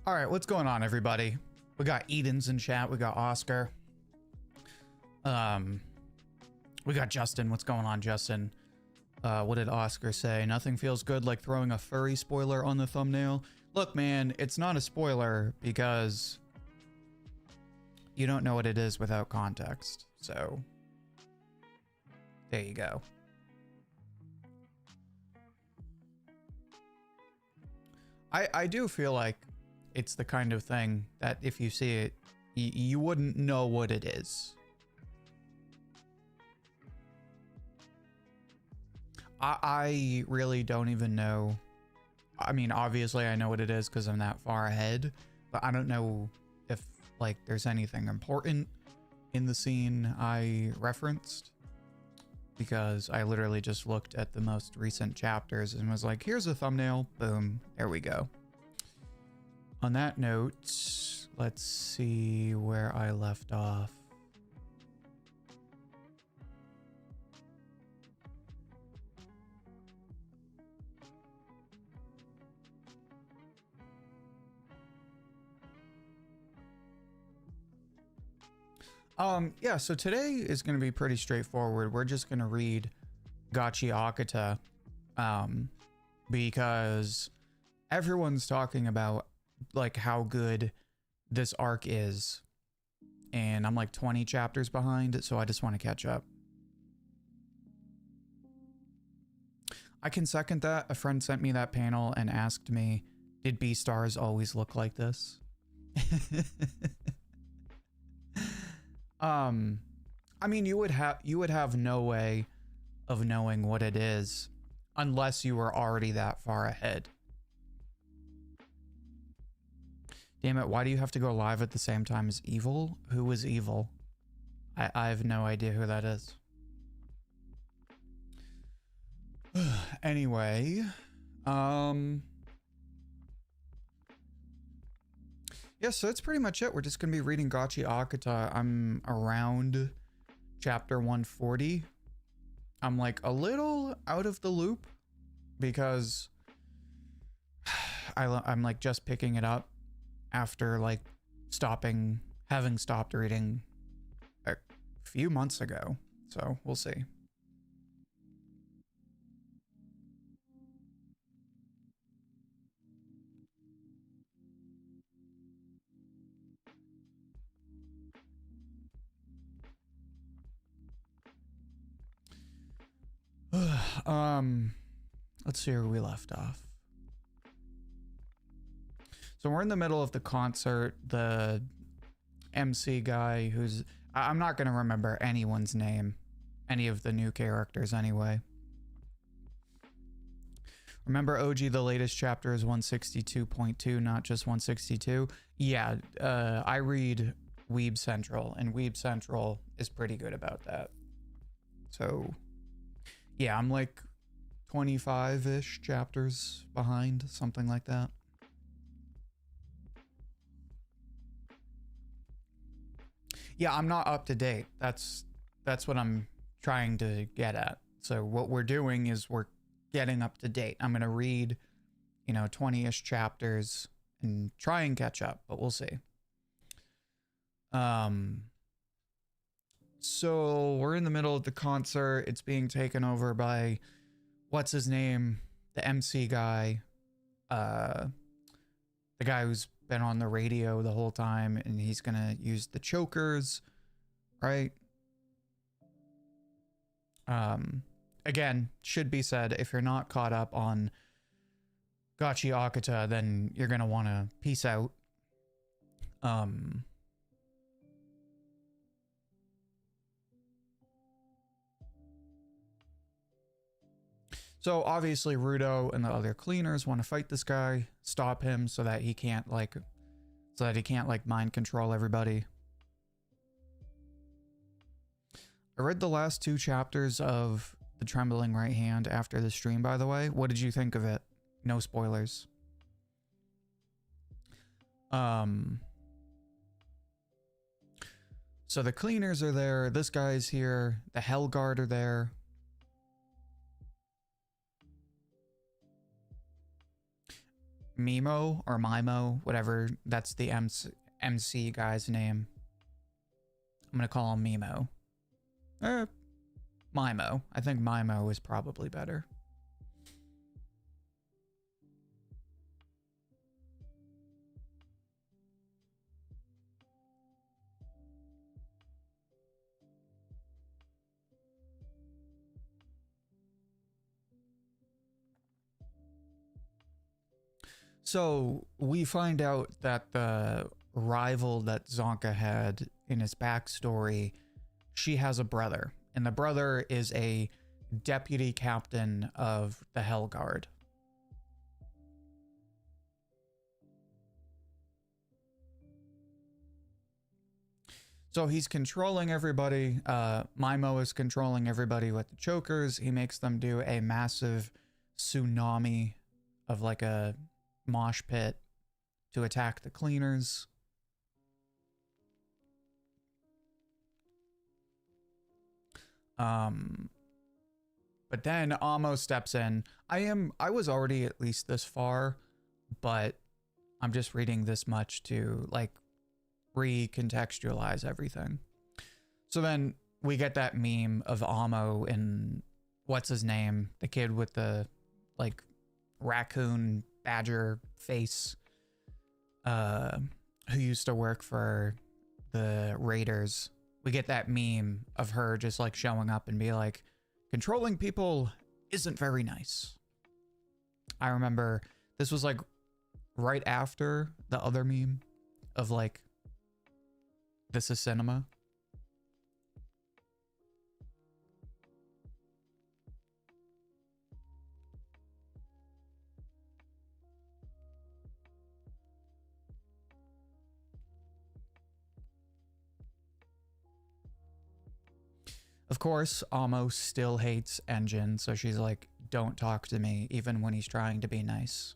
All right, what's going on, everybody? We got Eden's in chat. We got Oscar. We got Justin. What's going on, Justin? What did Oscar say? Nothing feels good like throwing a furry spoiler on the thumbnail. Look, man, it's not a spoiler because you don't know what it is without context. So there you go. I do feel like it's the kind of thing that if you see it, you wouldn't know what it is. I really don't even know. I mean, obviously I know what it is because I'm that far ahead, but I don't know if like there's anything important in the scene I referenced, because I literally just looked at the most recent chapters and was like, here's a thumbnail, boom, there we go. On that note, let's see where I left off. Yeah, so today is going to be pretty straightforward. We're just going to read Gachiakuta, because everyone's talking about like how good this arc is, and I'm like 20 chapters behind, so I just want to catch up. I can second that. A friend sent me that panel and asked me, did B-stars always look like this? I mean, you would have no way of knowing what it is unless you were already that far ahead. Damn it, why do you have to go live at the same time as Evil? Who is Evil? I have no idea who that is. Anyway, yeah, so that's pretty much it. We're just going to be reading Gachiakuta. I'm around chapter 140. I'm like a little out of the loop because I'm like just picking it up after like having stopped reading a few months ago. So we'll see. Let's see where we left off. So we're in the middle of the concert. The MC guy who's... I'm not going to remember anyone's name. Any of the new characters anyway. Remember, OG, the latest chapter is 162.2, not just 162. Yeah, I read Weeb Central, and Weeb Central is pretty good about that. So... yeah, I'm like 25-ish chapters behind, something like that. Yeah, I'm not up to date. That's what I'm trying to get at. So what we're doing is we're getting up to date. I'm going to read, 20-ish chapters and try and catch up, but we'll see. So we're in the middle of the concert. It's being taken over by, what's his name? The MC guy. The guy who's been on the radio the whole time, and he's going to use the chokers, right? Again, should be said, if you're not caught up on Gachiakuta, then you're going to want to peace out. So obviously Rudo and the other cleaners want to fight this guy, stop him so that he can't like mind control everybody. I read the last 2 chapters of The Trembling Right Hand after the stream, by the way. What did you think of it? No spoilers. So the cleaners are there, this guy's here, the Hellguard are there. Mimo or Mimo, whatever, that's the MC guy's name. I'm gonna call him Mimo. Mimo. I think Mimo is probably better. So we find out that the rival that Zonka had in his backstory, she has a brother, and the brother is a deputy captain of the Hellguard. So he's controlling everybody. Mimo is controlling everybody with the chokers. He makes them do a massive tsunami of like a mosh pit to attack the cleaners. But then Amo steps in. I was already at least this far, but I'm just reading this much to like recontextualize everything. So then we get that meme of Amo and what's his name? The kid with the like raccoon badger face, who used to work for the Raiders. We get that meme of her just like showing up and be like, controlling people isn't very nice. I remember this was like right after the other meme of like, this is cinema. Of course, Amo still hates Engine, so she's like, don't talk to me, even when he's trying to be nice.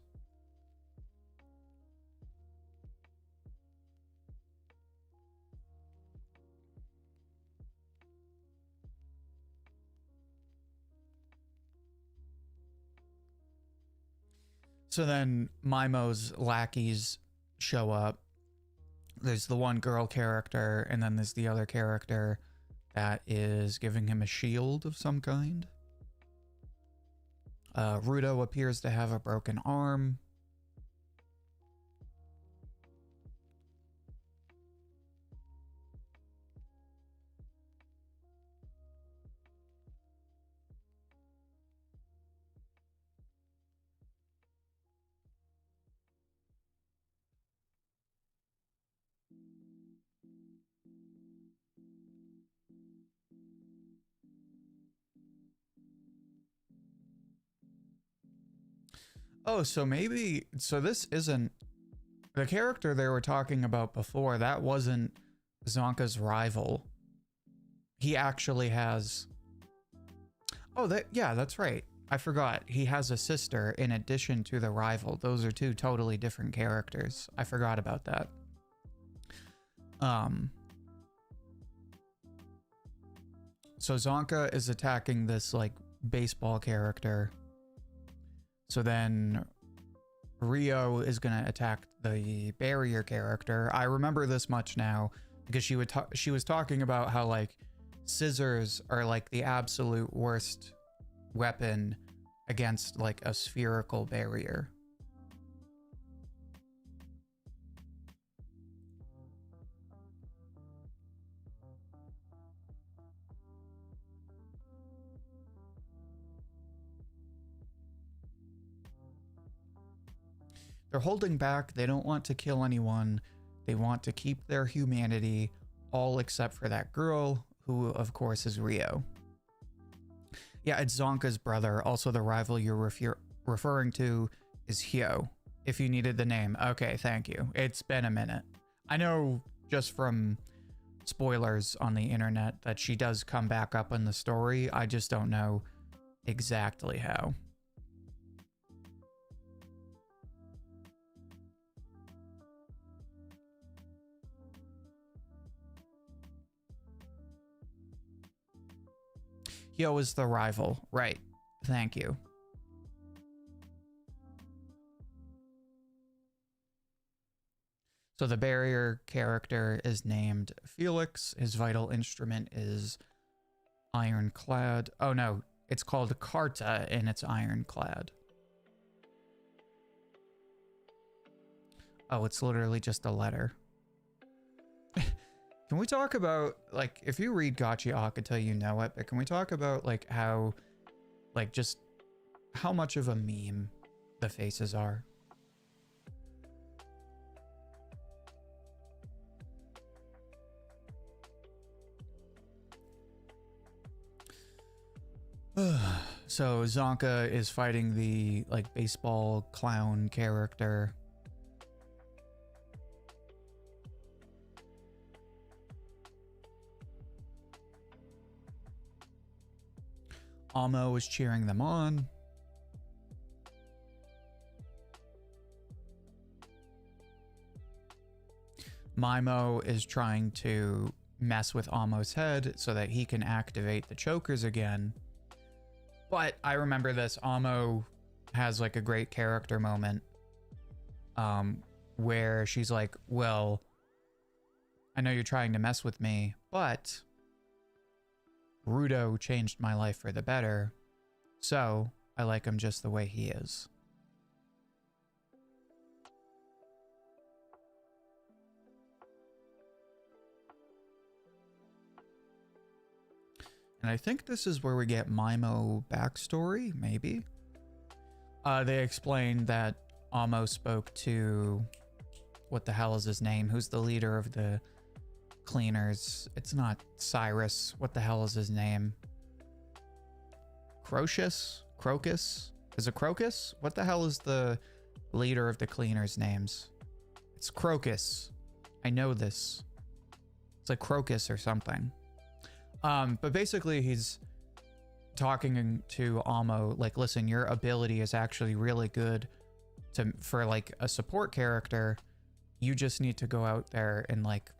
So then Mimo's lackeys show up. There's the one girl character, and then there's the other character that is giving him a shield of some kind. Rudo appears to have a broken arm. Oh, so maybe, so this isn't the character they were talking about before. That wasn't Zonka's rival. He actually has, oh, yeah, that's right. I forgot. He has a sister in addition to the rival. Those are 2 totally different characters. I forgot about that. So Zonka is attacking this like baseball character. So then Rio is going to attack the barrier character. I remember this much now because she was talking about how like scissors are like the absolute worst weapon against like a spherical barrier. They're holding back. They don't want to kill anyone. They want to keep their humanity, all except for that girl, who of course is Rio. Yeah, it's Zonka's brother. Also, the rival you're referring to is Hyo, if you needed the name. Okay, thank you. It's been a minute. I know just from spoilers on the internet that she does come back up in the story. I just don't know exactly how. Hyo is the rival. Right. Thank you. So the barrier character is named Felix. His vital instrument is ironclad. Oh no, it's called Karta and it's ironclad. Oh, it's literally just a letter. Can we talk about, like, if you read Gachiakuta, you know it, but can we talk about, like, how, like, just how much of a meme the faces are? So Zonka is fighting the, like, baseball clown character. Amo is cheering them on. Maimo is trying to mess with Amo's head so that he can activate the chokers again. But I remember this, Amo has like a great character moment where she's like, well, I know you're trying to mess with me, but Rudo changed my life for the better, so I like him just the way he is. And I think this is where we get Maimo backstory, maybe. They explained that Amo spoke to, what the hell is his name? Who's the leader of the cleaners? It's not Cyrus. What the hell is his name? Crocus? Is it Crocus? What the hell is the leader of the cleaners' names? It's Crocus. I know this. It's like Crocus or something. But basically he's talking to Amo, like, listen, your ability is actually really good for like a support character. You just need to go out there and like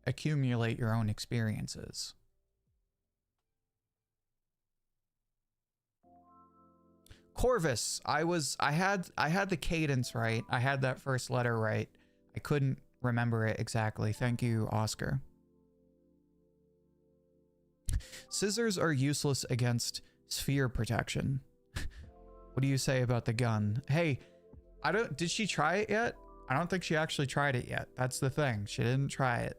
accumulate your own experiences. Corvus. I had the cadence right. I had that first letter right. I couldn't remember it exactly. Thank you, Oscar. Scissors are useless against sphere protection. What do you say about the gun? Hey, did she try it yet? I don't think she actually tried it yet. That's the thing. She didn't try it.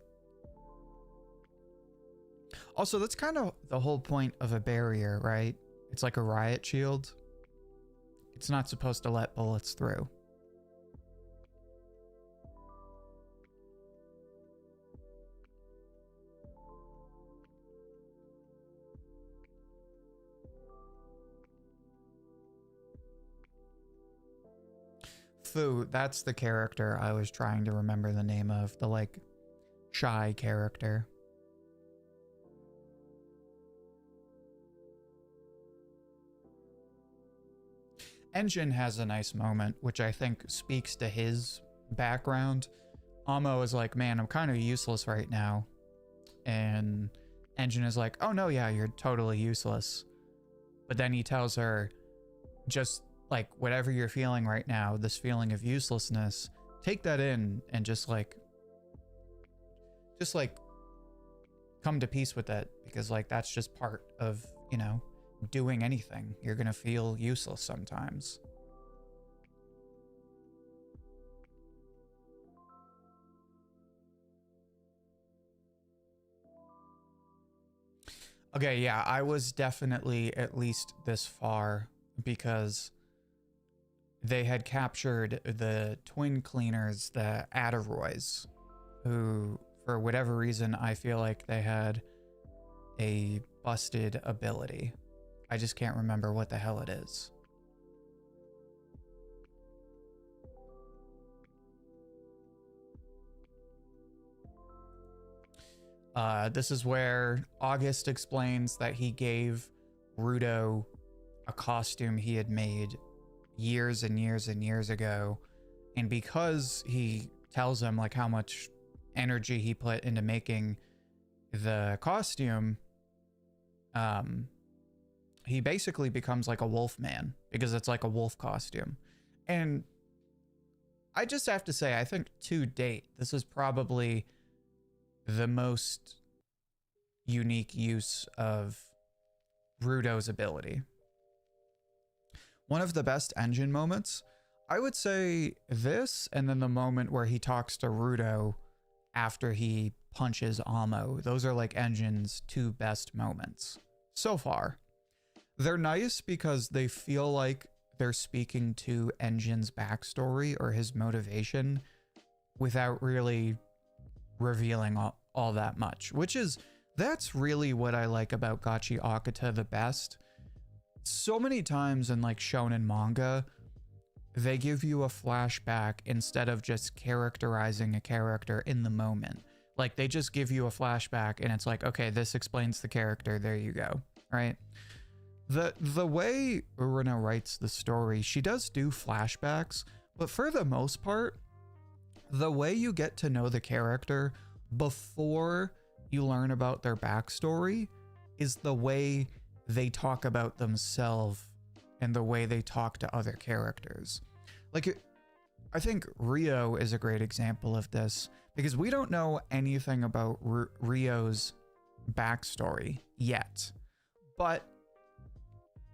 Also, that's kind of the whole point of a barrier, right? It's like a riot shield. It's not supposed to let bullets through. Fu, that's the character I was trying to remember the name of. The, like, shy character. Engine has a nice moment, which I think speaks to his background. Amo is like, man, I'm kind of useless right now. And Engine is like, oh no, yeah, you're totally useless. But then he tells her, just like, whatever you're feeling right now, this feeling of uselessness, take that in and just like come to peace with it, because like that's just part of, you know, doing anything. You're gonna feel useless sometimes. Okay, yeah, I was definitely at least this far because they had captured the twin cleaners, the Ataroys, who, for whatever reason, I feel like they had a busted ability. I just can't remember what the hell it is. This is where August explains that he gave Rudo a costume he had made years and years and years ago. And because he tells him like how much energy he put into making the costume, he basically becomes like a wolf man because it's like a wolf costume. And I just have to say, I think to date, this is probably the most unique use of Rudo's ability. One of the best engine moments, I would say this, and then the moment where he talks to Rudo after he punches Amo. Those are like Engin's two best moments so far. They're nice because they feel like they're speaking to Engin's backstory or his motivation without really revealing all that much, that's really what I like about Gachiakuta the best. So many times in like shonen manga, they give you a flashback instead of just characterizing a character in the moment. Like they just give you a flashback and it's like, okay, this explains the character. There you go. Right. The way Urina writes the story, she does do flashbacks, but for the most part, the way you get to know the character before you learn about their backstory is the way they talk about themselves and the way they talk to other characters. Like, I think Rio is a great example of this because we don't know anything about Rio's backstory yet, but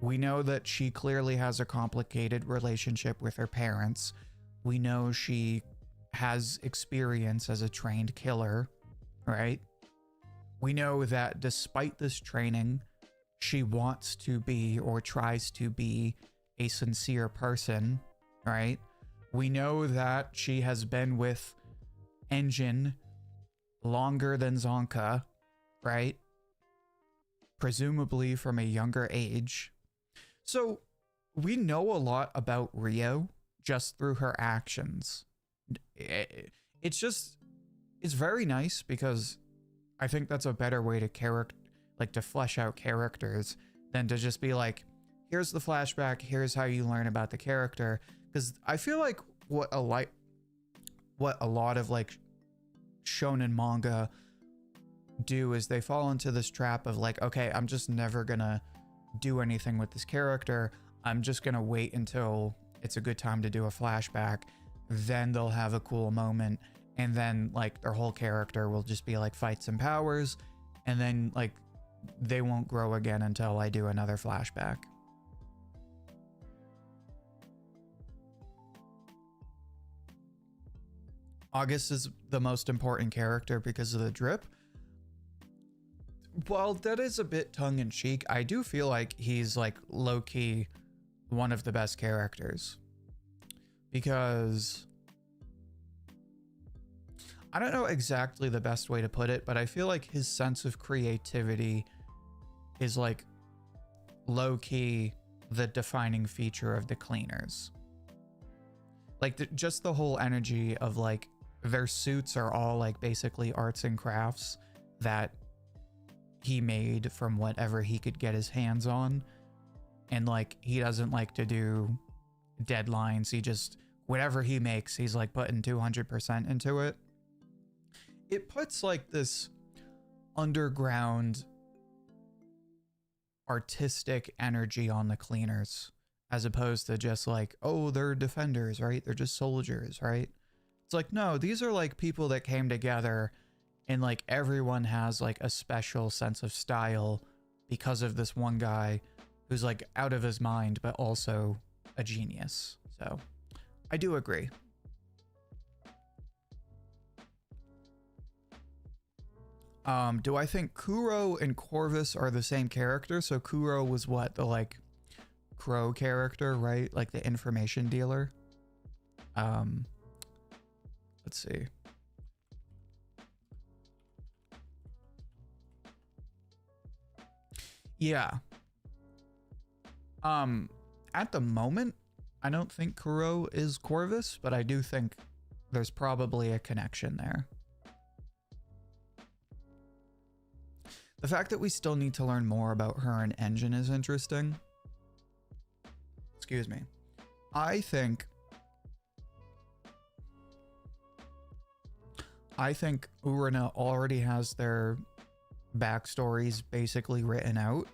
we know that she clearly has a complicated relationship with her parents. We know she has experience as a trained killer, right? We know that despite this training, she wants to be or tries to be a sincere person, right? We know that she has been with Engin longer than Zonka, right? Presumably from a younger age. So we know a lot about Rio just through her actions. It's very nice because I think that's a better way to flesh out characters than to just be like, here's the flashback, here's how you learn about the character. Because I feel like what a lot of like shonen manga do is they fall into this trap of like, okay, I'm just never gonna do anything with this character. I'm just gonna wait until it's a good time to do a flashback. Then they'll have a cool moment. And then like their whole character will just be like fights and powers. And then like they won't grow again until I do another flashback. August is the most important character because of the drip. While that is a bit tongue-in-cheek, I do feel like he's like low-key one of the best characters. Because I don't know exactly the best way to put it, but I feel like his sense of creativity is like low-key the defining feature of the cleaners. Like just the whole energy of like their suits are all like basically arts and crafts that he made from whatever he could get his hands on. And like he doesn't like to do deadlines. He just, whatever he makes, he's like putting 200% into it. It puts like this underground artistic energy on the cleaners as opposed to just like, oh, they're defenders, right? They're just soldiers, right? It's like, no, these are like people that came together and like everyone has like a special sense of style because of this one guy who's like out of his mind, but also a genius. So I do agree. Do I think Kuro and Corvus are the same character? So Kuro was what, the like crow character, right? Like the information dealer. Let's see. Yeah. At the moment, I don't think Kuro is Corvus, but I do think there's probably a connection there. The fact that we still need to learn more about her and Engine is interesting. Excuse me. I think Urina already has their backstories basically written out,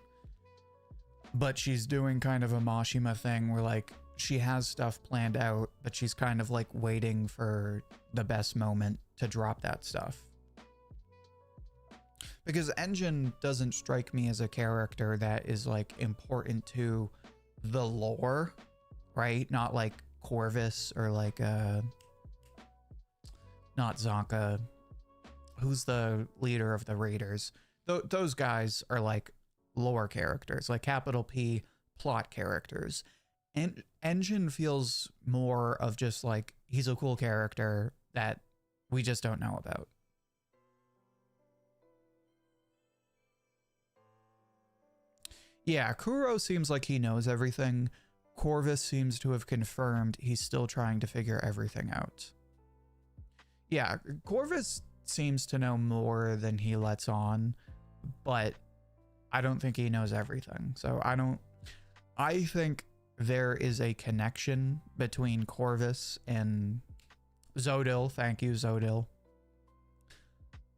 but she's doing kind of a Mashima thing where like she has stuff planned out, but she's kind of like waiting for the best moment to drop that stuff. Because Engine doesn't strike me as a character that is like important to the lore, right? Not like Corvus or like not Zonka. Who's the leader of the Raiders? Those guys are like lore characters, like capital P plot characters. And Engine feels more of just like he's a cool character that we just don't know about. Yeah, Kuro seems like he knows everything. Corvus seems to have confirmed he's still trying to figure everything out. Yeah, Corvus seems to know more than he lets on, but I don't think he knows everything. So I think there is a connection between Corvus and Zodil. Thank you, Zodil.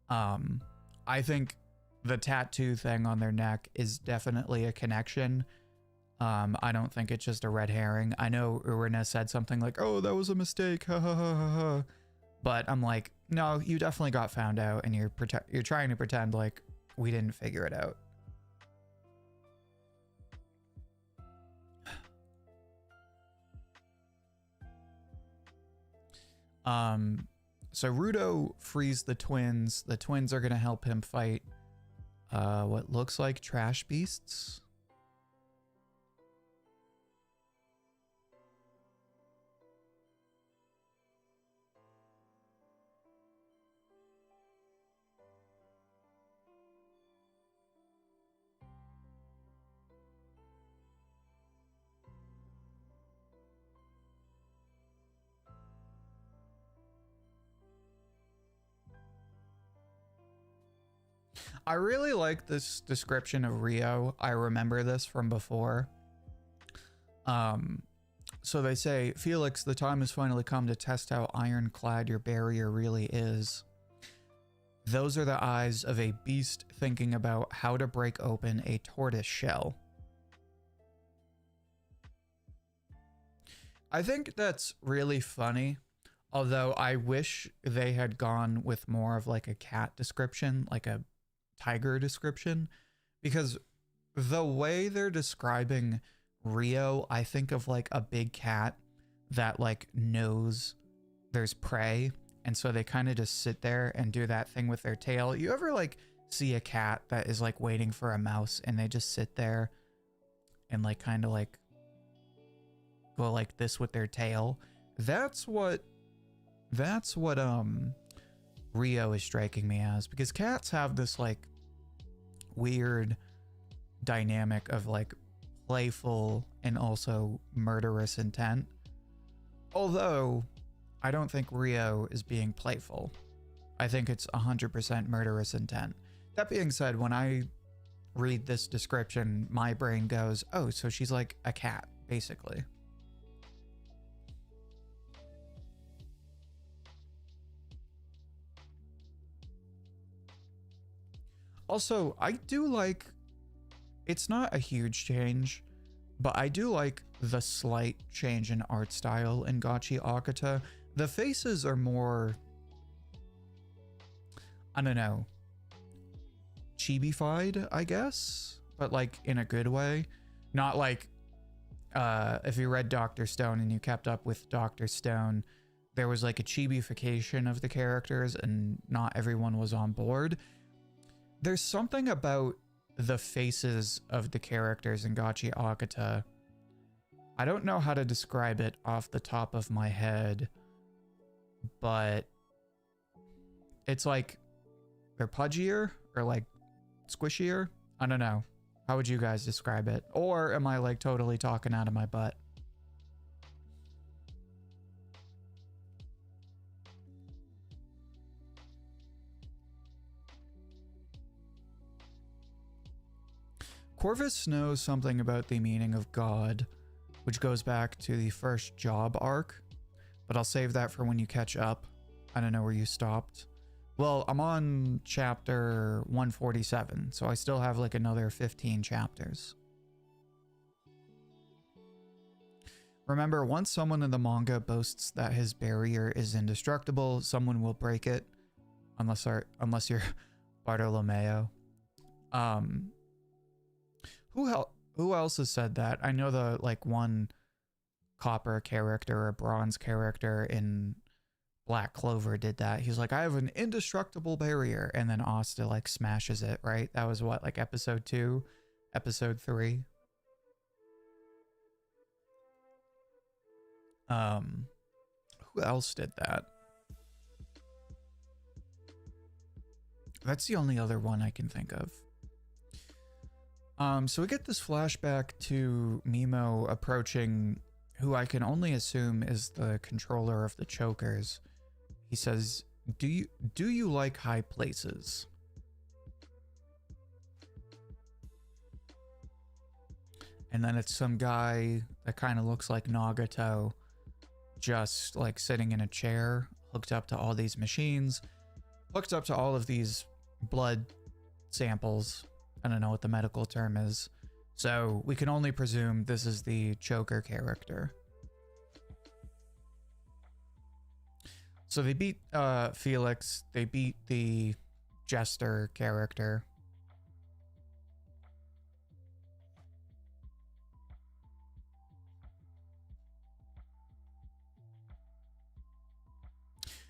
I think the tattoo thing on their neck is definitely a connection. I don't think it's just a red herring. I know Urina said something like, oh, that was a mistake, ha ha ha ha ha. But I'm like, no, you definitely got found out, and you're trying to pretend like we didn't figure it out. So Rudo frees the twins. The twins are gonna help him fight what looks like trash beasts. I really like this description of Rio. I remember this from before. So they say, Felix, the time has finally come to test how ironclad your barrier really is. Those are the eyes of a beast thinking about how to break open a tortoise shell. I think that's really funny. Although I wish they had gone with more of like a cat description, like a tiger description, because the way they're describing Rio, I think of like a big cat that like knows there's prey, and so they kind of just sit there and do that thing with their tail. You ever like see a cat that is like waiting for a mouse and they just sit there and like kind of like go like this with their tail? That's what Rio is striking me as, because cats have this like weird dynamic of like playful and also murderous intent. Although I don't think Rio is being playful. I think it's 100% murderous intent. That being said, when I read this description, my brain goes, oh, so she's like a cat, basically. Also, I do like, it's not a huge change, but I do like the slight change in art style in Gachiakuta. The faces are more, I don't know, chibi-fied, I guess, but like in a good way. Not like, if you read Dr. Stone and you kept up with Dr. Stone, there was like a chibification of the characters and not everyone was on board. There's something about the faces of the characters in Gachiakuta. I don't know how to describe it off the top of my head, but it's like they're pudgier or like squishier. I don't know How would you guys describe it? Or am I like totally talking out of my butt? Corvus knows something about the meaning of God, which goes back to the first job arc, but I'll save that for when you catch up. I don't know where you stopped. Well, I'm on chapter 147, so I still have like another 15 chapters. Remember, once someone in the manga boasts that his barrier is indestructible, someone will break it, unless you're Bartolomeo. Who else has said that? I know the like one copper character or bronze character in Black Clover did that. He's like, I have an indestructible barrier, and then Asta like smashes it, right? That was what, like episode 2, episode 3. Who else did that? That's the only other one I can think of. So we get this flashback to Mimo approaching who I can only assume is the controller of the chokers. He says, do you like high places? And then it's some guy that kind of looks like Nagato, just like sitting in a chair, hooked up to all these machines, hooked up to all of these blood samples. I don't know what the medical term is. So we can only presume this is the choker character. So they beat Felix. They beat the jester character.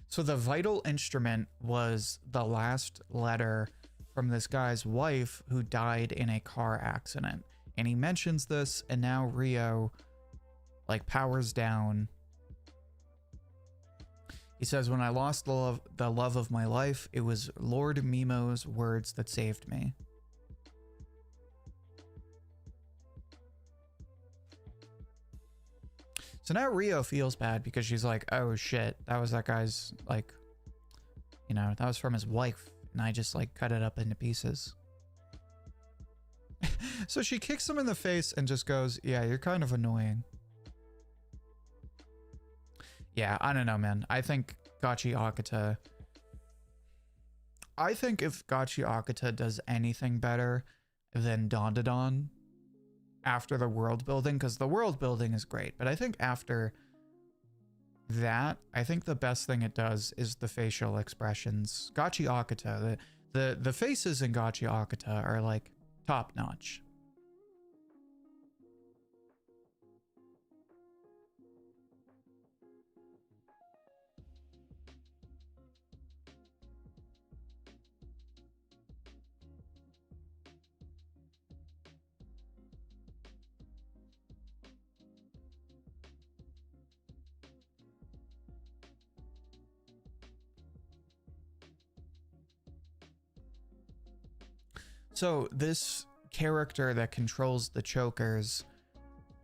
So the vital instrument was the last letter from this guy's wife who died in a car accident. And he mentions this, and now Rio like powers down. He says, when I lost the love of my life, it was Lord Mimo's words that saved me. So now Rio feels bad because she's like, oh shit, that was that guy's, like, you know, that was from his wife, and I just like cut it up into pieces. So she kicks him in the face and just goes, yeah, you're kind of annoying. Yeah, I don't know, man. I think Gachiakuta... I think if Gachiakuta does anything better than Dondadon after the world building, because the world building is great, but I think after that, I think the best thing it does is the facial expressions. Gachiakuta, the faces in Gachiakuta are like top notch. So this character that controls the chokers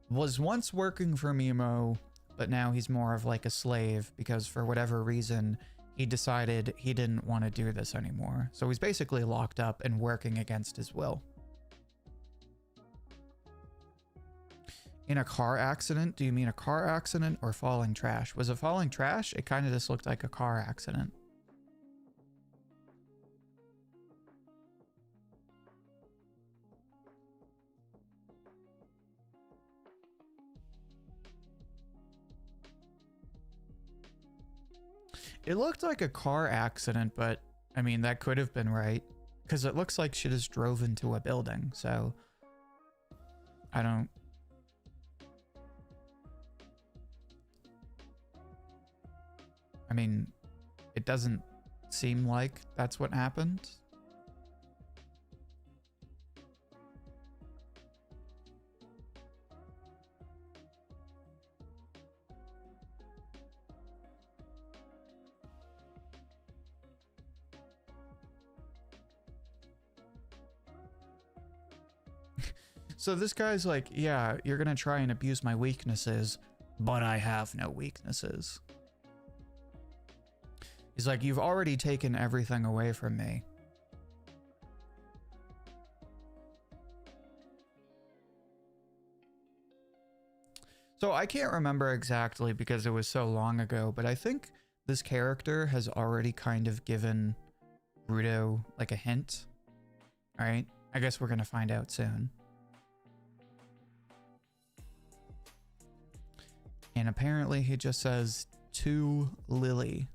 was once working for Mimo, but now he's more of like a slave because for whatever reason, he decided he didn't want to do this anymore. So he's basically locked up and working against his will. In a car accident? Do you mean a car accident or falling trash? Was it falling trash? It kind of just looked like a car accident. It looked like a car accident, but I mean, that could have been right because it looks like she just drove into a building. So I don't. I mean, it doesn't seem like that's what happened. So this guy's like, yeah, you're gonna try and abuse my weaknesses, but I have no weaknesses. He's like, you've already taken everything away from me. So I can't remember exactly because it was so long ago, but I think this character has already kind of given Ruto like a hint. All right, I guess we're gonna find out soon. And apparently he just says, to Lily.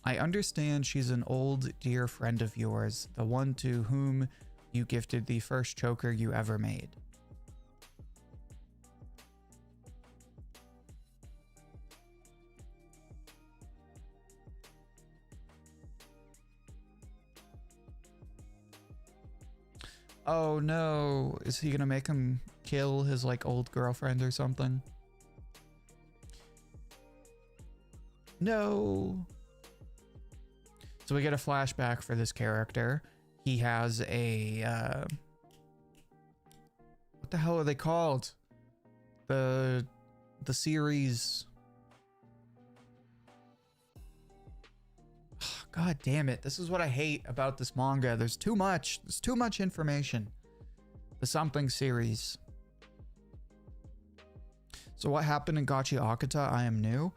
I understand she's an old dear friend of yours, the one to whom you gifted the first choker you ever made. Oh no, is he gonna make him kill his like old girlfriend or something? No. So we get a flashback for this character. He has a what the hell are they called? The series. God damn it. This is what I hate about this manga. There's too much. There's too much information. The something series. So what happened in Gachiakuta? I am new.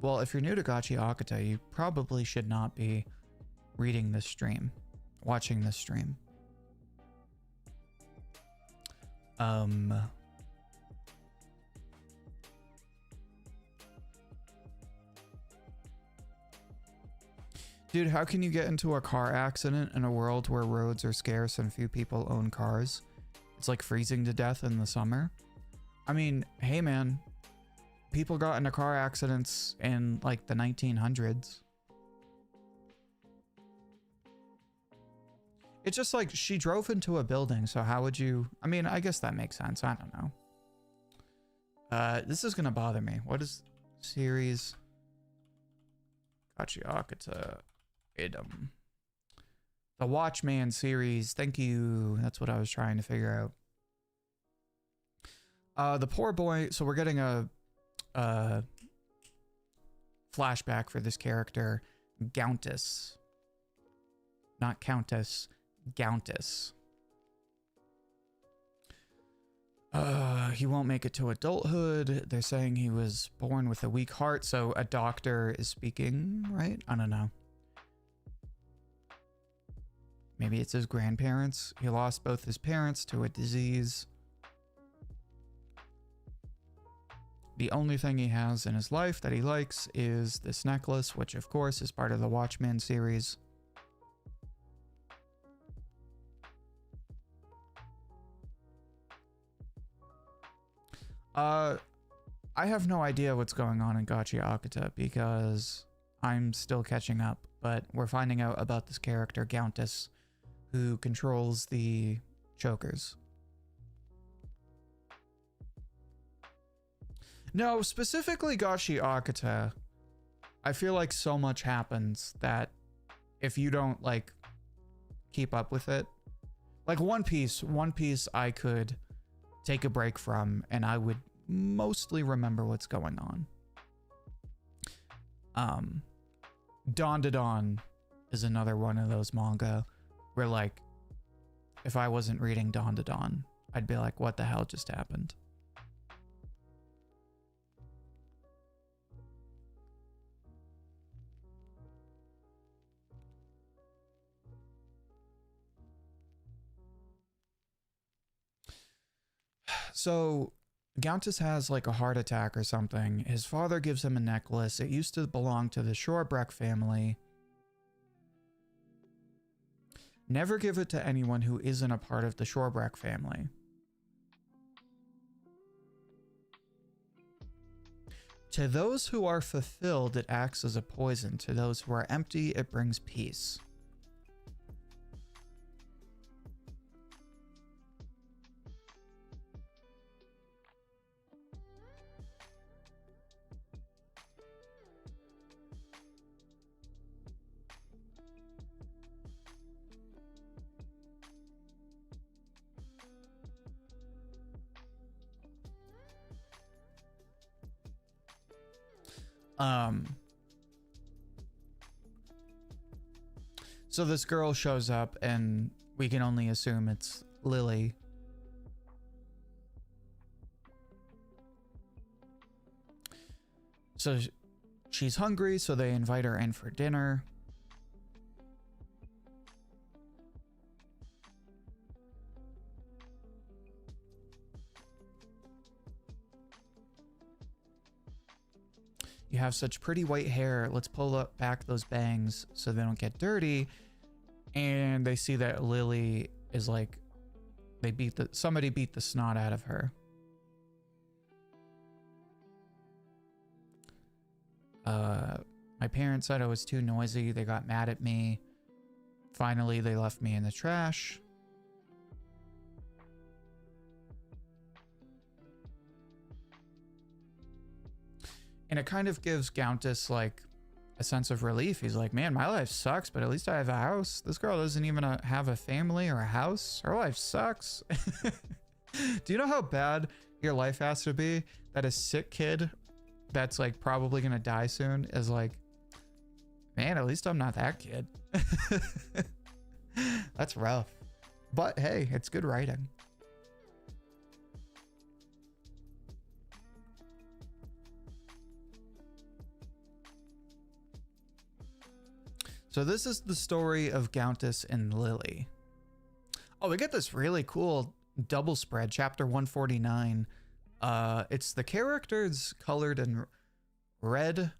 Well, if you're new to Gachiakuta, you probably should not be reading this stream, watching this stream. Dude, how can you get into a car accident in a world where roads are scarce and few people own cars? It's like freezing to death in the summer. I mean, hey man, people got into car accidents in like the 1900s. It's just like she drove into a building, so how would you... I mean, I guess that makes sense. I don't know. This is gonna bother me. What is series? Gachiakuta Idem. The Watchman series. Thank you. That's what I was trying to figure out. The poor boy... So we're getting a flashback for this character, Gauntis. Not Countess, Gauntis. He won't make it to adulthood. They're saying he was born with a weak heart, so a doctor is speaking, right? I don't know. Maybe it's his grandparents. He lost both his parents to a disease. The only thing he has in his life that he likes is this necklace, which of course is part of the Watchmen series. I have no idea what's going on in Gachiakuta because I'm still catching up, but we're finding out about this character, Gauntis, who controls the chokers. No, specifically Gachiakuta, I feel like so much happens that if you don't like keep up with it, like One Piece I could take a break from and I would mostly remember what's going on. Dawn to Dawn is another one of those manga where like if I wasn't reading Dawn to Dawn, I'd be like, what the hell just happened? So Gauntis has like a heart attack or something. His father gives him a necklace. It used to belong to the Shorebreak family. Never give it to anyone who isn't a part of the Shorebreak family. To those who are fulfilled, it acts as a poison. To those who are empty, it brings peace. So this girl shows up and we can only assume it's Lily. So she's hungry, so they invite her in for dinner. You have such pretty white hair. Let's pull up back those bangs so they don't get dirty. And they see that Lily is like, somebody beat the snot out of her. My parents said I was too noisy. They got mad at me. Finally, they left me in the trash. And it kind of gives Gauntis like a sense of relief. He's like, man, my life sucks, but at least I have a house. This girl doesn't even have a family or a house. Her life sucks. Do you know how bad your life has to be that a sick kid that's like probably gonna die soon is like, man, at least I'm not that kid. That's rough. But hey, it's good writing. So this is the story of Gauntis and Lily. Oh, we get this really cool double spread, chapter 149. It's the characters colored in red,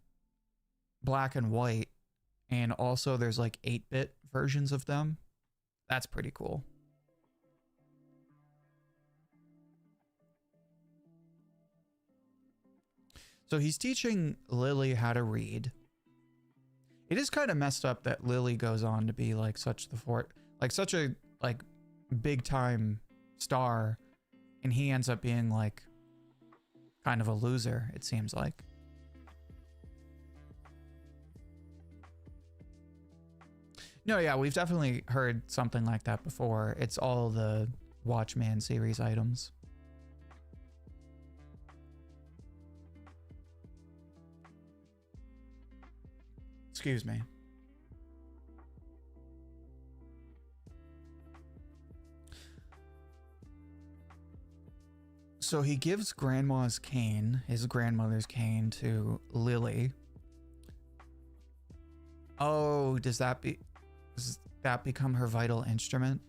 black, and white. And also there's like 8-bit versions of them. That's pretty cool. So he's teaching Lily how to read. It is kind of messed up that Lily goes on to be like such a like big time star, and he ends up being like kind of a loser, it seems like. No, yeah, we've definitely heard something like that before. It's all the Watchmen series items. Excuse me. So he gives grandma's cane, his grandmother's cane, to Lily. Oh, does that become her vital instrument?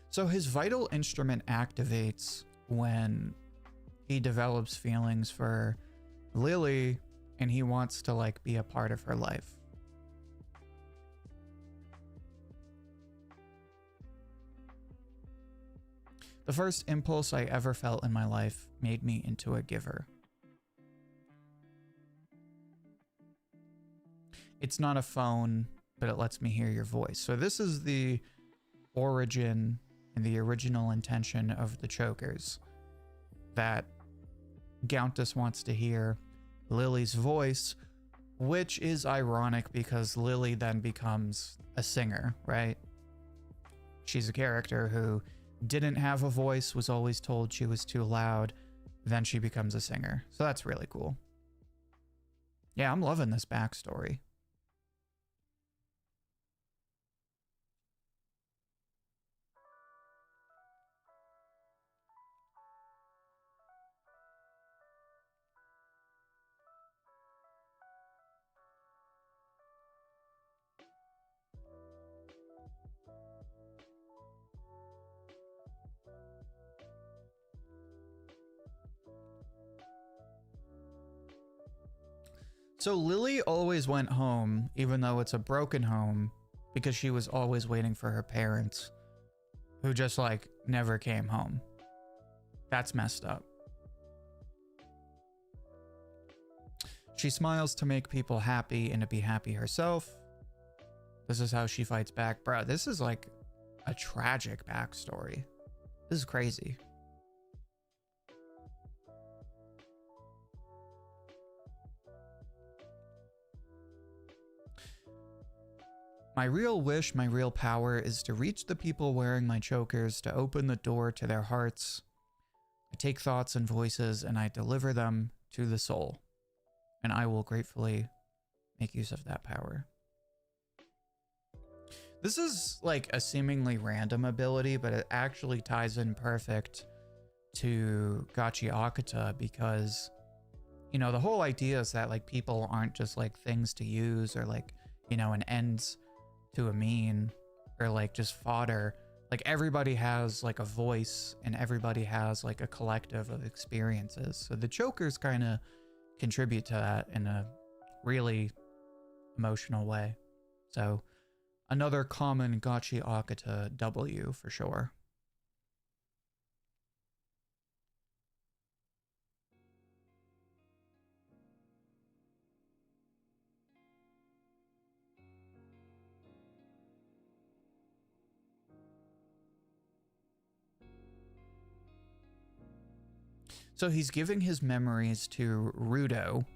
So his vital instrument activates when he develops feelings for Lily and he wants to like be a part of her life. The first impulse I ever felt in my life made me into a giver. It's not a phone, but it lets me hear your voice. So this is the origin and the original intention of the chokers, that Gauntis wants to hear Lily's voice, which is ironic because Lily then becomes a singer, right? She's a character who didn't have a voice, was always told she was too loud, then she becomes a singer. So that's really cool. Yeah, I'm loving this backstory. So Lily always went home, even though it's a broken home, because she was always waiting for her parents, who just like never came home. That's messed up. She smiles to make people happy and to be happy herself. This is how she fights back. Bro, this is like a tragic backstory. This is crazy. My real wish, my real power is to reach the people wearing my chokers, to open the door to their hearts. I take thoughts and voices and I deliver them to the soul. And I will gratefully make use of that power. This is like a seemingly random ability, but it actually ties in perfect to Gachiakuta because, you know, the whole idea is that like people aren't just like things to use or like, you know, an ends to a mean or like just fodder. Like everybody has like a voice and everybody has like a collective of experiences. So the chokers kind of contribute to that in a really emotional way. So another common Gachiakuta W for sure. So he's giving his memories to Rudo.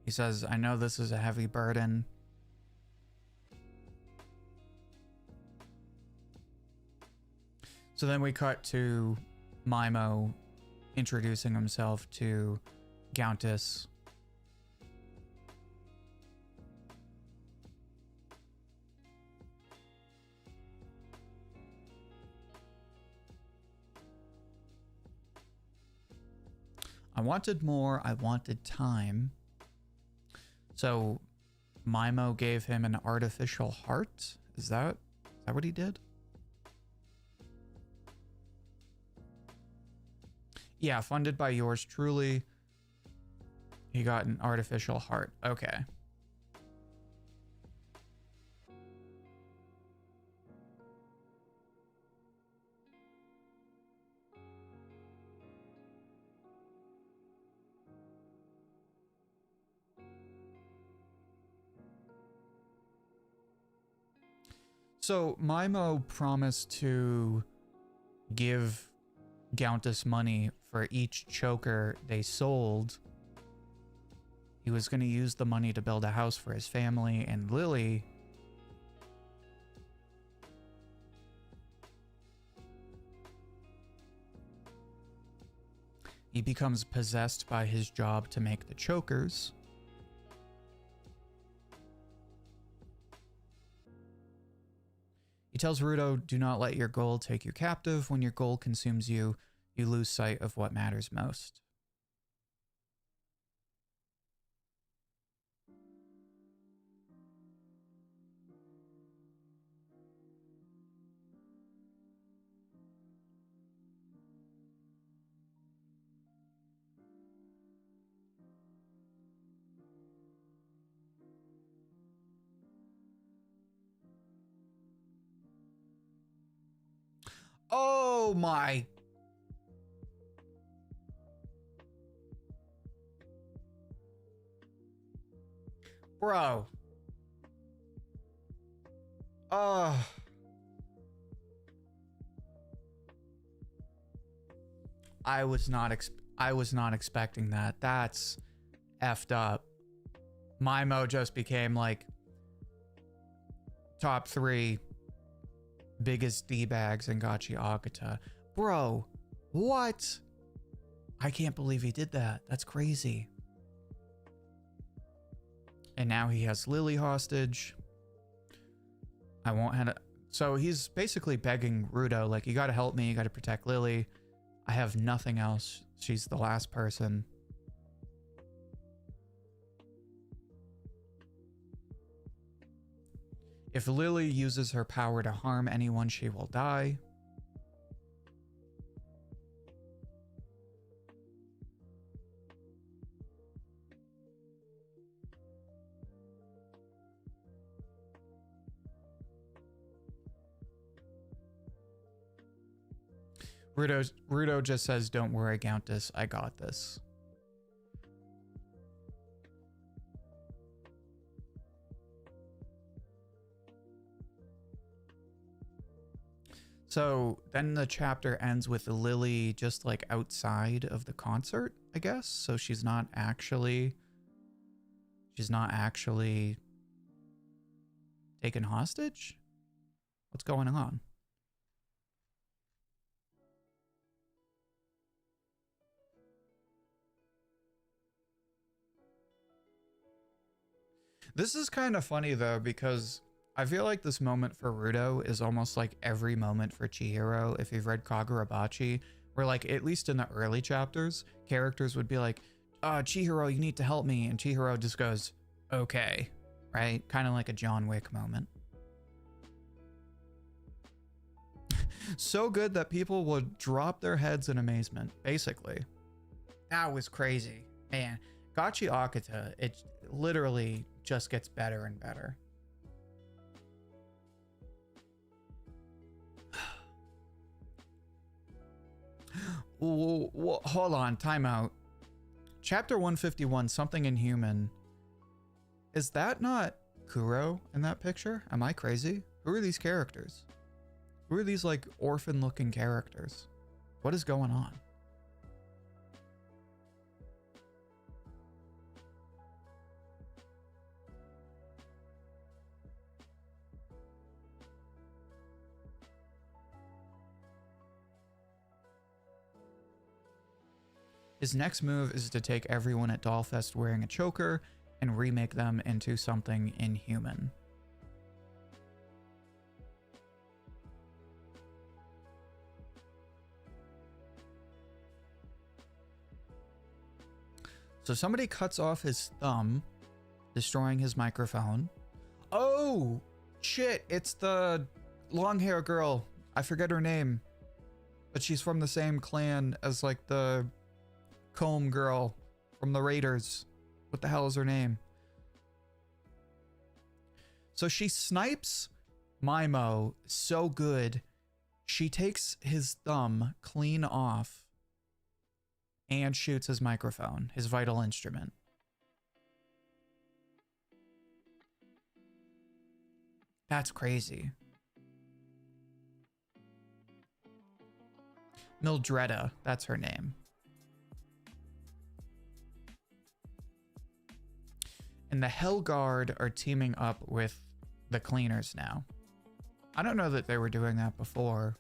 He says, I know this is a heavy burden. So then we cut to Maimo introducing himself to Gauntis. I wanted more, I wanted time. So Maimo gave him an artificial heart? Is that what he did? Yeah, funded by yours truly. He got an artificial heart. Okay. So Maimo promised to give Gauntis money for each choker they sold. He was going to use the money to build a house for his family, and Lily he becomes possessed by his job to make the chokers. He tells Rudo, do not let your goal take you captive. When your goal consumes you, you lose sight of what matters most. Oh my. Bro. I was not expecting that. That's effed up. Maimo just became like top 3 biggest D-bags in Gachiakuta. Bro, what? I can't believe he did that. That's crazy. And now he has Lily hostage. I won't have to... So he's basically begging Rudo, like, you gotta help me, you gotta protect Lily. I have nothing else. She's the last person. If Lily uses her power to harm anyone, she will die. Rudo just says, don't worry, Gauntis, I got this. So then the chapter ends with Lily just like outside of the concert, I guess. So she's not actually taken hostage? What's going on? This is kind of funny though, because I feel like this moment for Rudo is almost like every moment for Chihiro. If you've read Kagurabachi, where like, at least in the early chapters, characters would be like, Chihiro, you need to help me. And Chihiro just goes, okay, right? Kind of like a John Wick moment. So good that people would drop their heads in amazement, basically. That was crazy. Man, Gachiakuta, it literally just gets better and better. Hold on, time out. Chapter 151, Something Inhuman. Is that not Kuro in that picture? Am I crazy? Who are these characters? Who are these like orphan looking characters? What is going on? His next move is to take everyone at Dollfest wearing a choker and remake them into something inhuman. So somebody cuts off his thumb, destroying his microphone. Oh, shit, it's the long hair girl. I forget her name, but she's from the same clan as like the comb girl from the Raiders. What the hell is her name? So she snipes Maimo so good, she takes his thumb clean off and shoots his microphone, his vital instrument. That's crazy. Mildreda, that's her name. And the Hellguard are teaming up with the Cleaners now. I don't know that they were doing that before.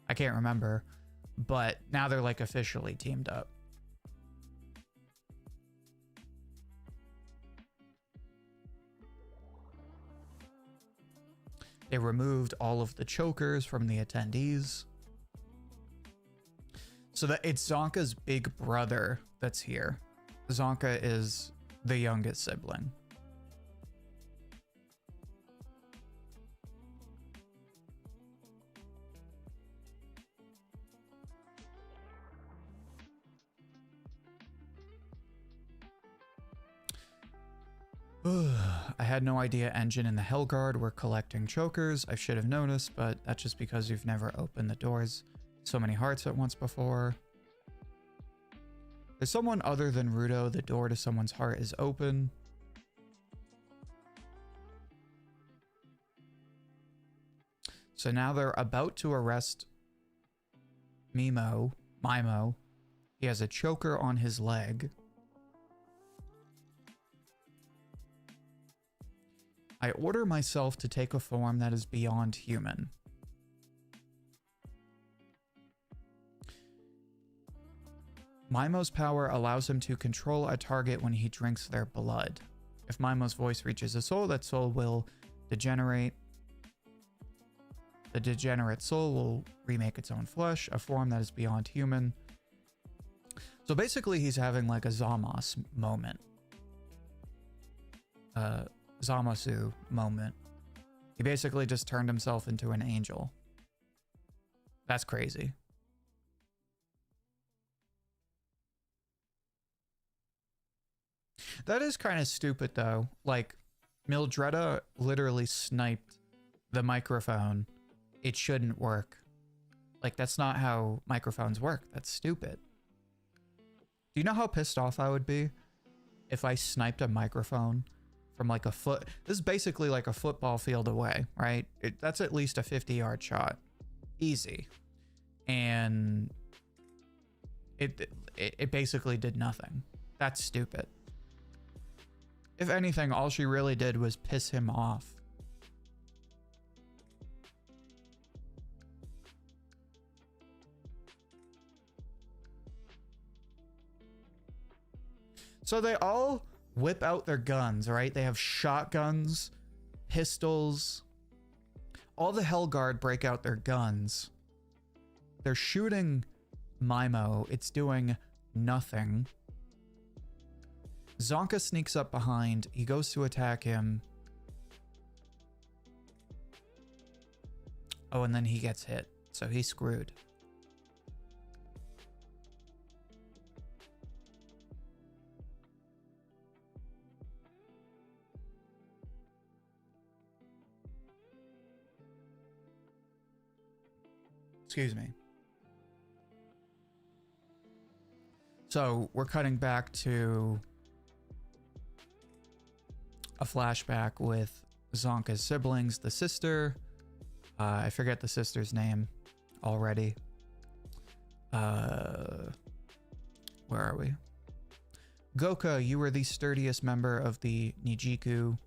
I can't remember. But now they're like officially teamed up. They removed all of the chokers from the attendees. So that it's Zonka's big brother that's here. Zonka is the youngest sibling. I had no idea Engine and the Hellguard were collecting chokers. I should have noticed, but that's just because you've never opened the doors so many hearts at once before. There's someone other than Rudo. The door to someone's heart is open. So now they're about to arrest Maimo. He has a choker on his leg. I order myself to take a form that is beyond human. Maimo's power allows him to control a target when he drinks their blood. If Maimo's voice reaches a soul, that soul will degenerate. The degenerate soul will remake its own flesh, a form that is beyond human. So basically he's having like a Zamos moment. Zamasu moment. He basically just turned himself into an angel. That's crazy. That is kind of stupid though. Like, Mildreda literally sniped the microphone. It shouldn't work. Like, that's not how microphones work. That's stupid. Do you know how pissed off I would be if I sniped a microphone from like a foot? This is basically like a football field away, right? That's at least a 50-yard shot. Easy. And it basically did nothing. That's stupid. If anything, all she really did was piss him off. So they all whip out their guns, right? They have shotguns, pistols. All the Hellguard break out their guns. They're shooting Maimo. It's doing nothing. Zonka sneaks up behind. He goes to attack him. Oh, and then he gets hit. So he's screwed. Excuse me. So we're cutting back to a flashback with Zonka's siblings, the sister. I forget the sister's name already. Where are we? Goka, you were the sturdiest member of the Nijiku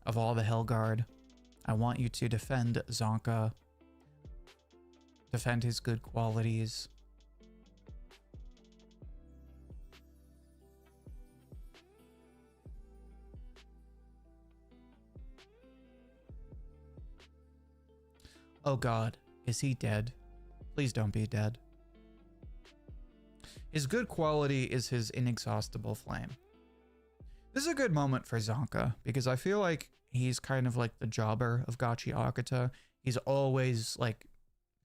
of all the Hellguard. I want you to defend Zonka. Defend his good qualities. Oh God, is he dead? Please don't be dead. His good quality is his inexhaustible flame. This is a good moment for Zonka, because I feel like he's kind of like the jobber of Gachiakuta. He's always like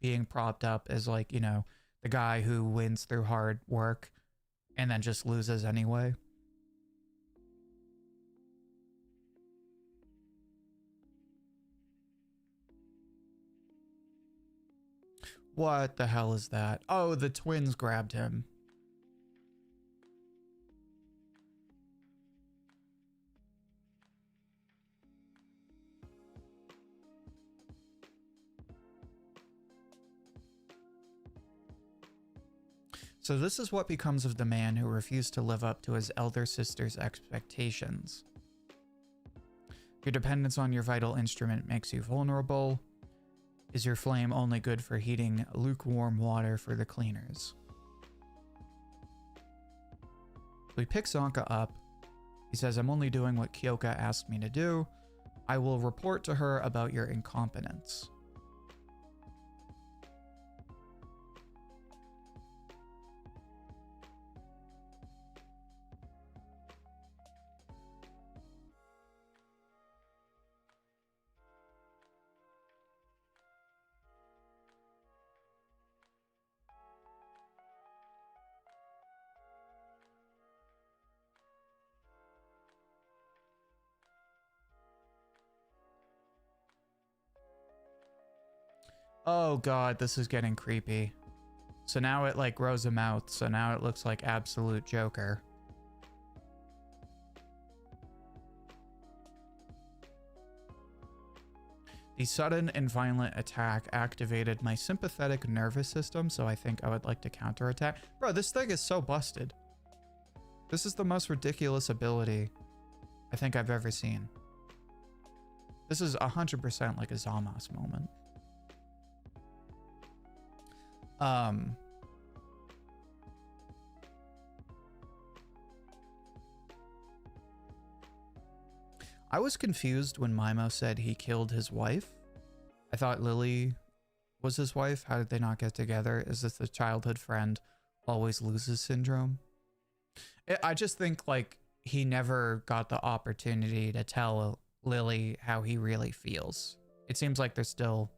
being propped up as like, you know, the guy who wins through hard work and then just loses anyway. What the hell is that? Oh, the twins grabbed him. So this is what becomes of the man who refused to live up to his elder sister's expectations. Your dependence on your vital instrument makes you vulnerable. Is your flame only good for heating lukewarm water for the cleaners? We pick Zonka up. He says, I'm only doing what Kyoka asked me to do. I will report to her about your incompetence. Oh God, this is getting creepy. So now it like grows a mouth, so now it looks like absolute Joker. The sudden and violent attack activated my sympathetic nervous system, so I think I would like to counterattack. Bro, this thing is so busted. This is the most ridiculous ability I think I've ever seen. This is 100% like a Zamos moment. I was confused when Maimo said he killed his wife. I thought Lily was his wife. How did they not get together? Is this the childhood friend always loses syndrome? I just think like he never got the opportunity to tell Lily how he really feels. It seems like they're still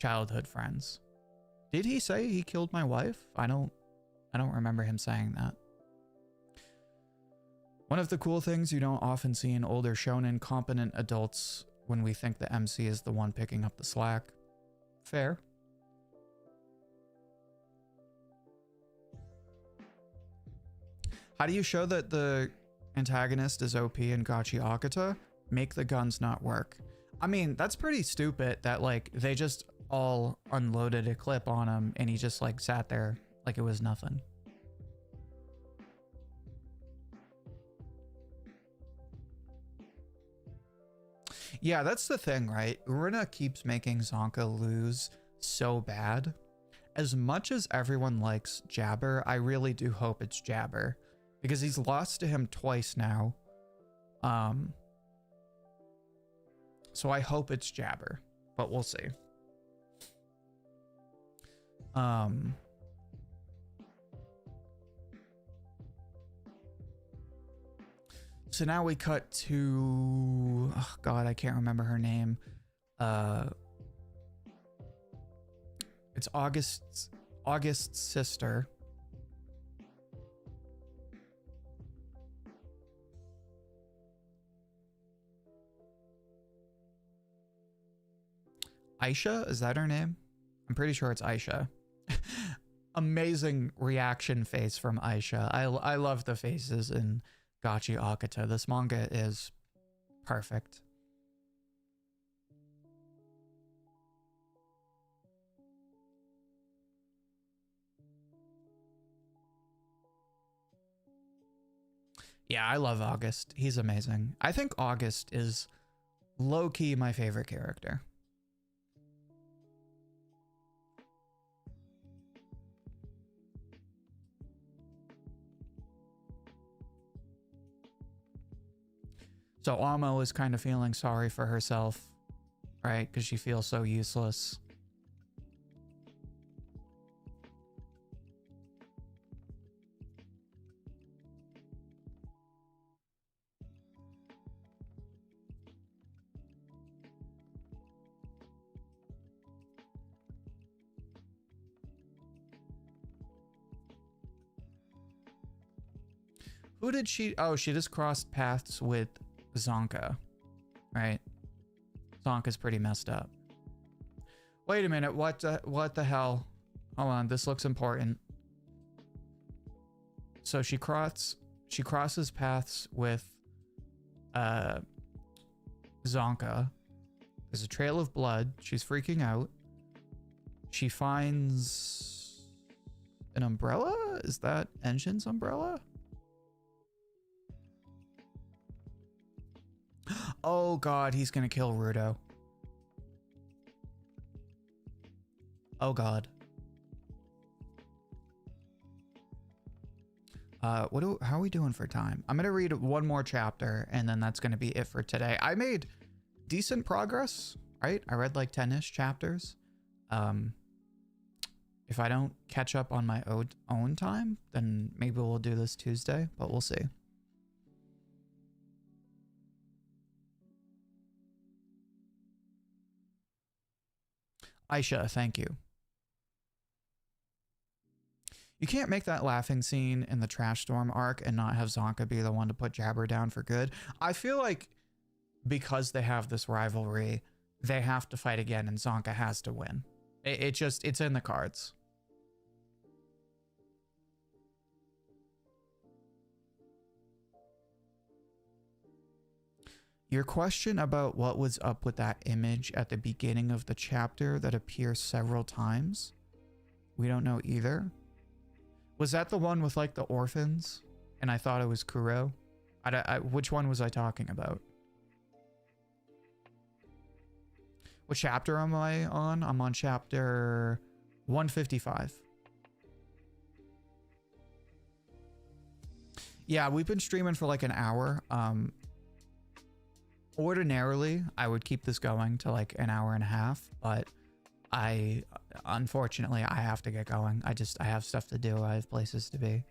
childhood friends. Did he say he killed my wife? I don't remember him saying that. One of the cool things you don't often see in older shonen competent adults when we think the MC is the one picking up the slack. Fair. How do you show that the antagonist is OP in Gachiakuta? Make the guns not work. I mean, that's pretty stupid that like they just all unloaded a clip on him and he just like sat there like it was nothing. Yeah, that's the thing, right? Urina keeps making Zonka lose so bad. As much as everyone likes Jabber, I really do hope it's Jabber. because he's lost to him twice now. So I hope it's Jabber, but we'll see. So now we cut to, oh God, I can't remember her name. It's August's sister. Aisha, is that her name? I'm pretty sure it's Aisha. Amazing reaction face from Aisha. I love the faces in Gachiakuta. This manga is perfect. Yeah, I love August. He's amazing. I think August is low-key my favorite character. So Amo is kind of feeling sorry for herself, right? Because she feels so useless. Who did she... Oh, she just crossed paths with Zonka, right? Zonka's pretty messed up. Wait a minute, what the hell? Hold on, this looks important. So she crosses paths with Zonka. There's a trail of blood. She's freaking out. She finds an umbrella? Is that Engine's umbrella? Oh God, he's gonna kill Rudo. Oh God. How are we doing for time? I'm gonna read one more chapter and then that's gonna be it for today. I made decent progress, right? I read like 10-ish chapters. If I don't catch up on my own time, then maybe we'll do this Tuesday, but we'll see. Aisha, thank you. You can't make that laughing scene in the Trash Storm arc and not have Zonka be the one to put Jabber down for good. I feel like because they have this rivalry, they have to fight again and Zonka has to win. It's in the cards. Your question about what was up with that image at the beginning of the chapter that appears several times? We don't know either. Was that the one with like the orphans? And I thought it was Kuro? Which one was I talking about? What chapter am I on? I'm on chapter 155. Yeah, we've been streaming for like an hour. Ordinarily, I would keep this going to like an hour and a half, but unfortunately, I have to get going. I have stuff to do. I have places to be.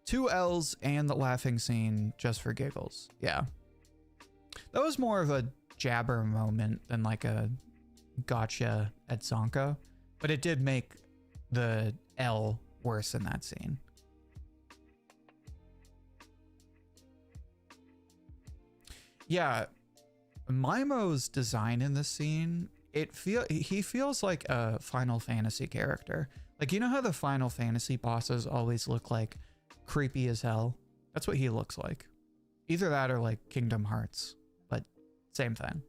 2 L's and the laughing scene just for giggles. Yeah. That was more of a Jabber moment than like a gotcha at Zonka, but it did make the L worse in that scene. Yeah, Maimo's design in this scene, he feels like a Final Fantasy character. Like, you know how the Final Fantasy bosses always look like creepy as hell? That's what he looks like. Either that or like Kingdom Hearts, but same thing.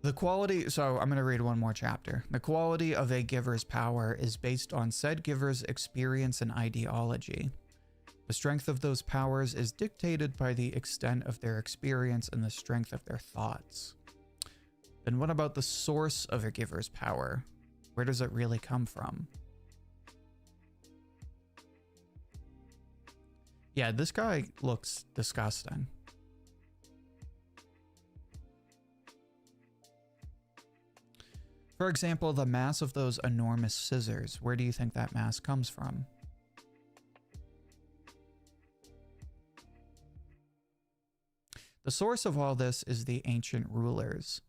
The quality, so I'm going to read one more chapter. The quality of a giver's power is based on said giver's experience and ideology. The strength of those powers is dictated by the extent of their experience and the strength of their thoughts. Then what about the source of a giver's power? Where does it really come from? Yeah, this guy looks disgusting. For example, the mass of those enormous scissors. Where do you think that mass comes from? The source of all this is the ancient rulers.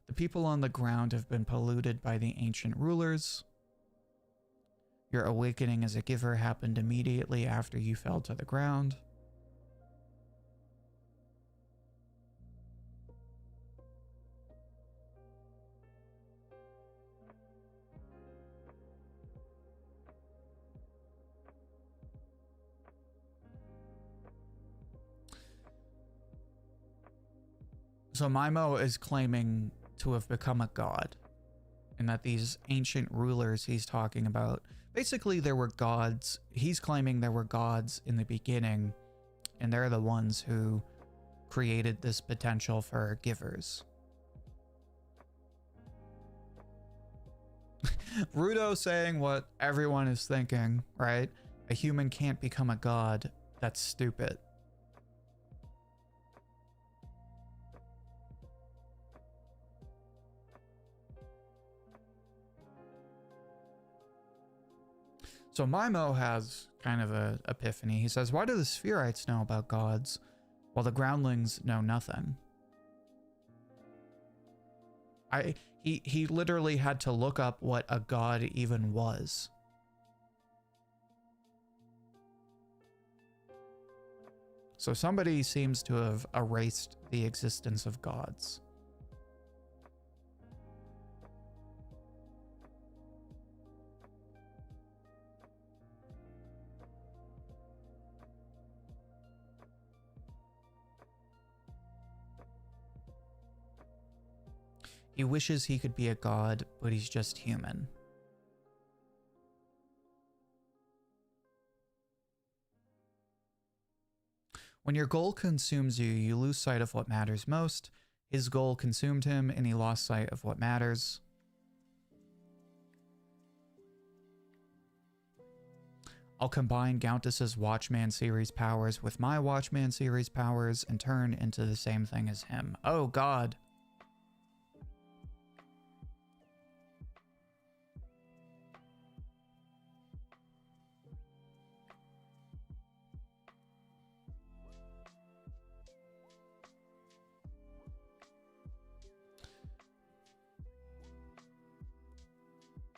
The people on the ground have been polluted by the ancient rulers. Your awakening as a giver happened immediately after you fell to the ground. So Maimo is claiming to have become a god, and that these ancient rulers he's talking about, basically there were gods. He's claiming there were gods in the beginning, and they're the ones who created this potential for givers. Rudo saying what everyone is thinking, right? A human can't become a god. That's stupid. So Maimo has kind of an epiphany. He says, why do the Spherites know about gods while the groundlings know nothing? He literally had to look up what a god even was. So somebody seems to have erased the existence of gods. He wishes he could be a god, but he's just human. When your goal consumes you, you lose sight of what matters most. His goal consumed him, and he lost sight of what matters. I'll combine Gauntus's Watchman series powers with my Watchman series powers and turn into the same thing as him. Oh, God.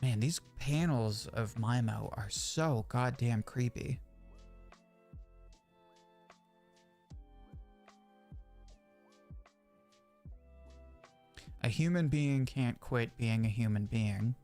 Man, these panels of Maimo are so goddamn creepy. A human being can't quit being a human being.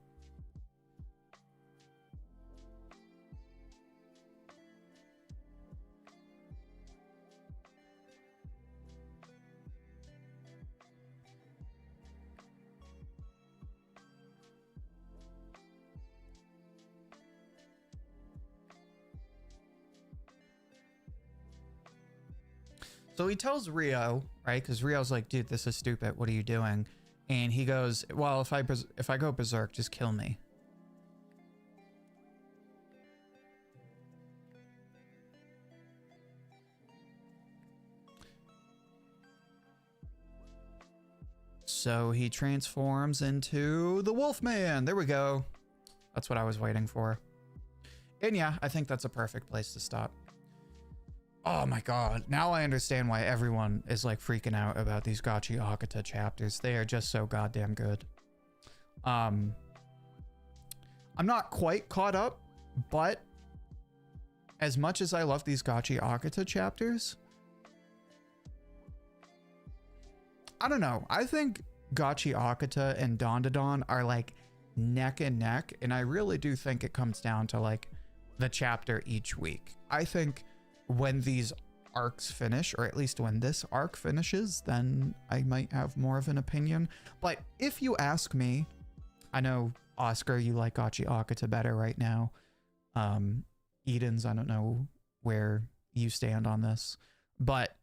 So he tells Rio, right? Because Rio's like, dude, this is stupid. What are you doing? And he goes, well, if I go berserk, just kill me. So he transforms into the Wolfman. There we go. That's what I was waiting for. And yeah, I think that's a perfect place to stop. Oh my god, now I understand why everyone is like freaking out about these Gachiakuta chapters. They are just so goddamn good. I'm not quite caught up, but as much as I love these Gachiakuta chapters, I don't know. I think Gachiakuta and Dandadan are like neck and neck, and I really do think it comes down to like the chapter each week. I think when these arcs finish, or at least when this arc finishes, then I might have more of an opinion. But if you ask me, I know, Oscar, you like Gachiakuta better right now. Edens, I don't know where you stand on this. But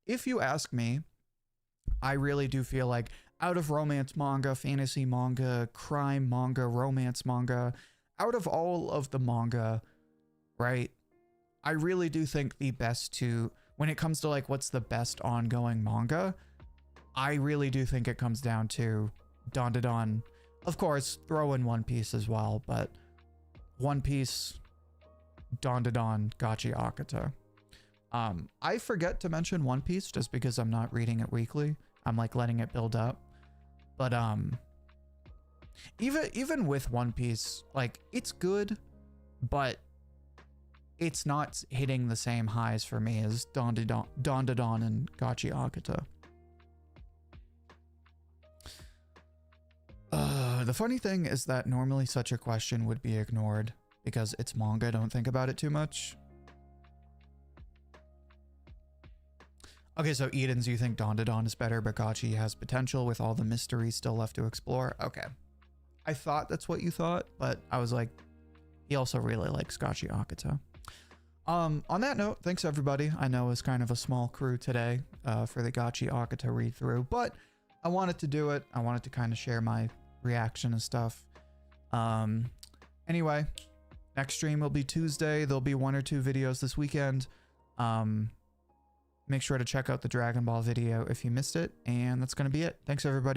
if you ask me, I really do feel like out of romance manga, fantasy manga, crime manga, romance manga, out of all of the manga, right, I really do think the best to, when it comes to like what's the best ongoing manga, I really do think it comes down to Dandadan. Of course, throw in One Piece as well, but One Piece, Dandadan, Gachiakuta. I forget to mention One Piece just because I'm not reading it weekly. I'm like letting it build up. But even with One Piece, like it's good, but it's not hitting the same highs for me as Dandadan and Gachiakuta. The funny thing is that normally such a question would be ignored because it's manga, don't think about it too much. Okay, so Edens, you think Dandadan is better, but Gachi has potential with all the mystery still left to explore? Okay. I thought that's what you thought, but I was like, he also really likes Gachiakuta. On that note, thanks everybody. I know it's kind of a small crew today for the Gachiakuta read through, but I wanted to do it. I wanted to kind of share my reaction and stuff. Anyway, next stream will be Tuesday. There'll be 1 or 2 videos this weekend. Make sure to check out the Dragon Ball video if you missed it, and that's going to be it. Thanks everybody.